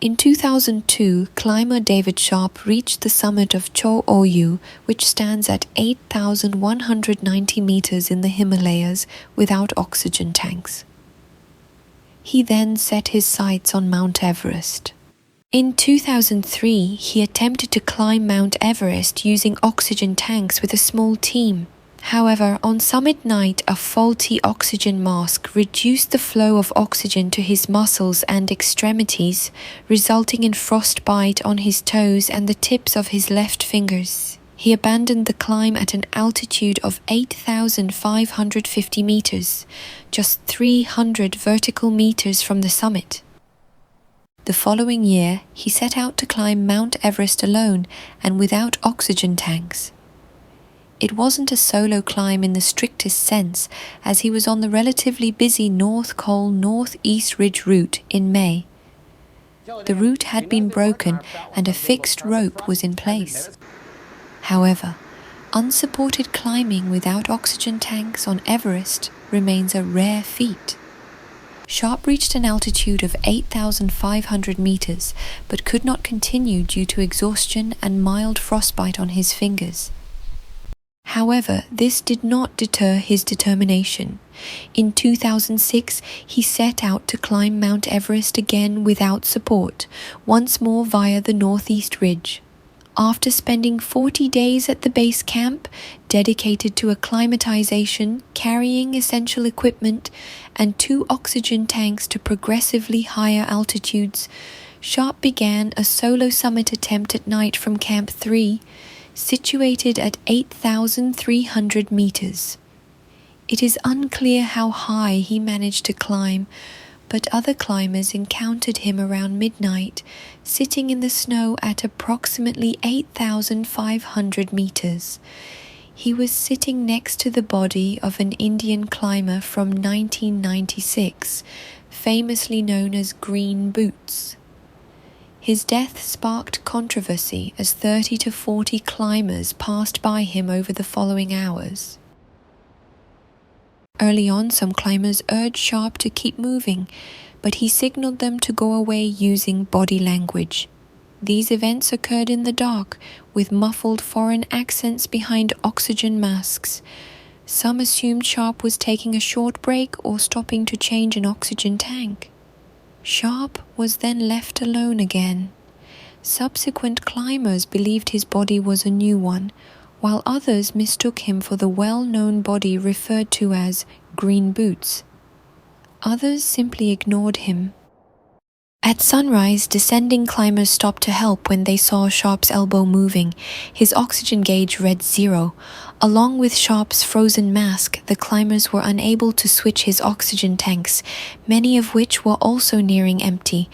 In 2002, climber David Sharp reached the summit of Cho Oyu, which stands at 8,190 meters in the Himalayas without oxygen tanks. He then set his sights on Mount Everest. In 2003, he attempted to climb Mount Everest using oxygen tanks with a small team. However, on summit night, a faulty oxygen mask reduced the flow of oxygen to his muscles and extremities, resulting in frostbite on his toes and the tips of his left fingers. He abandoned the climb at an altitude of 8,550 meters, just 300 vertical meters from the summit. The following year, he set out to climb Mount Everest alone and without oxygen tanks. It wasn't a solo climb in the strictest sense, as he was on the relatively busy North Col Northeast Ridge route in May. The route had been broken and a fixed rope was in place. However, unsupported climbing without oxygen tanks on Everest remains a rare feat. Sharp reached an altitude of 8,500 meters, but could not continue due to exhaustion and mild frostbite on his fingers. However, this did not deter his determination. In 2006, he set out to climb Mount Everest again without support, once more via the Northeast Ridge. After spending 40 days at the base camp, dedicated to acclimatization, carrying essential equipment, and 2 oxygen tanks to progressively higher altitudes, Sharp began a solo summit attempt at night from Camp 3, situated at 8,300 meters. It is unclear how high he managed to climb, but other climbers encountered him around midnight, sitting in the snow at approximately 8,500 meters. He was sitting next to the body of an Indian climber from 1996, famously known as Green Boots. His death sparked controversy as 30 to 40 climbers passed by him over the following hours. Early on, some climbers urged Sharp to keep moving, but he signaled them to go away using body language. These events occurred in the dark, with muffled foreign accents behind oxygen masks. Some assumed Sharp was taking a short break or stopping to change an oxygen tank. Sharp was then left alone again. Subsequent climbers believed his body was a new one, while others mistook him for the well-known body referred to as Green Boots. Others simply ignored him. At sunrise, descending climbers stopped to help when they saw Sharp's elbow moving. His oxygen gauge read 0. Along with Sharp's frozen mask, the climbers were unable to switch his oxygen tanks, many of which were also nearing empty.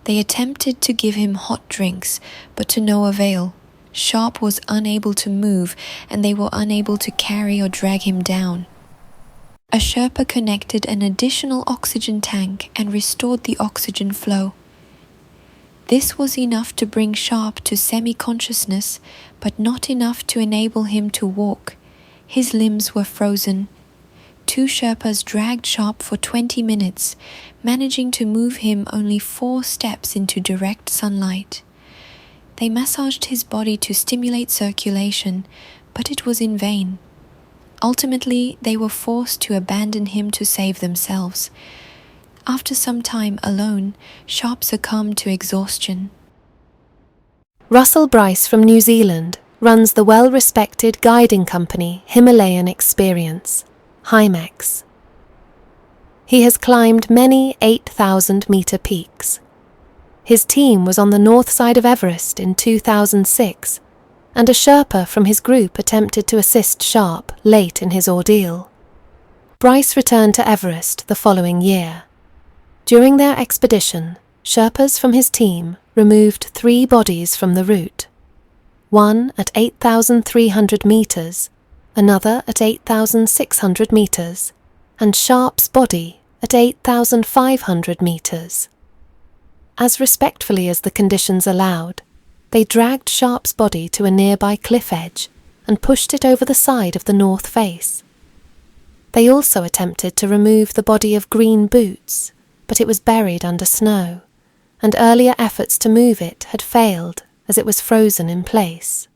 They attempted to give him hot drinks, but to no avail. Sharp was unable to move, and they were unable to carry or drag him down. A Sherpa connected an additional oxygen tank and restored the oxygen flow. This was enough to bring Sharp to semi-consciousness, but not enough to enable him to walk. His limbs were frozen. 2 Sherpas dragged Sharp for 20 minutes, managing to move him only 4 steps into direct sunlight. They massaged his body to stimulate circulation, but it was in vain. Ultimately, they were forced to abandon him to save themselves. After some time alone, Sharp succumbed to exhaustion. Russell Bryce from New Zealand runs the well-respected guiding company Himalayan Experience, HIMEX. He has climbed many 8,000-meter peaks. His team was on the north side of Everest in 2006, and a Sherpa from his group attempted to assist Sharp late in his ordeal. Bryce returned to Everest the following year. During their expedition, Sherpas from his team removed 3 bodies from the route, one at 8,300 meters, another at 8,600 meters, and Sharp's body at 8,500 meters. As respectfully as the conditions allowed, they dragged Sharp's body to a nearby cliff edge and pushed it over the side of the north face. They also attempted to remove the body of Green Boots, but it was buried under snow. and earlier efforts to move it had failed as it was frozen in place.